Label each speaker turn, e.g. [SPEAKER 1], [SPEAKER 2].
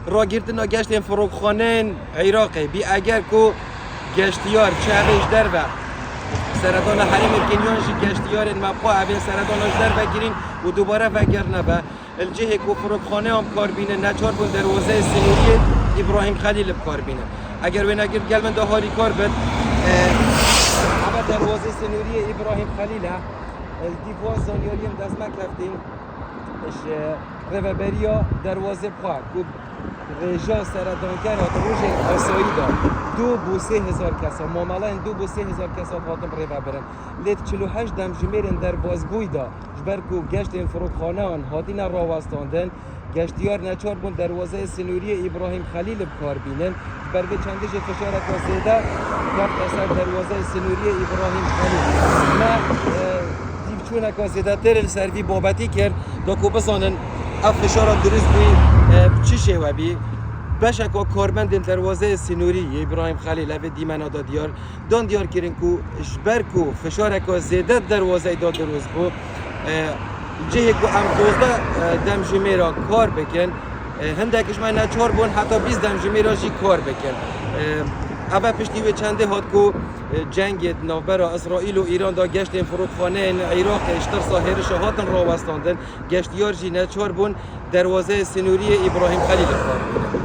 [SPEAKER 1] راگیرتنا گشت فروخانه عراقی بی اگر کو گشتیار چهش در و سردان حریم کنیان جی گشتیار مبقا اوی سردانش در بگیرین و دوباره وگرنه و الجه کو فروخانه هم کار بینه نچار بون دروازه سنوری ابراهیم خلیل بکار بینه اگر وی نگیر گل من دهاری کار بد اما دروازه سنوری ابراهیم خلیل دیوار زانیاری هم دست مکرفتین رهبریا دروازه بخواه رجا سردانگر هات روژ آسایی داد 2,000 کسا معامله 2,000 کسا هاتم رهبر برن لیت 48 دم جمیرن در بازگوی دا جبرکو گشت این فروخانه آن هاتین راوستاندن گشتیار نچار بون دروازه سنوری ابراهیم خلیل بکار بینن بر به چندش فشار کاسیده کفت اثر دروازه سنوری ابراهیم خلیل نه دیوچون کاسیده تر سروی بابتی کرد دا کو بزانن اف فشار درست بوی چی شوه بی بشکا کارمند دروازه سنوری ابراهیم خلیل اوه دیمنا دا دان دیار کرن کو جبر کو فشار که زیده دروازه دا درست بو جه کو ام 12 دم جمیرا کار بکن هندکش من نچار بون حتی 20 دم جمیرا جی کار بکن اوه پشتی و چنده هات کو جنگ نوبر اسرائیل و ایران دا گشت فروخانه عراق اشتر ساحر شهاتن را وستاندن گشتیار جی نچار بون دروازه سنوری ابراهیم خلیل کار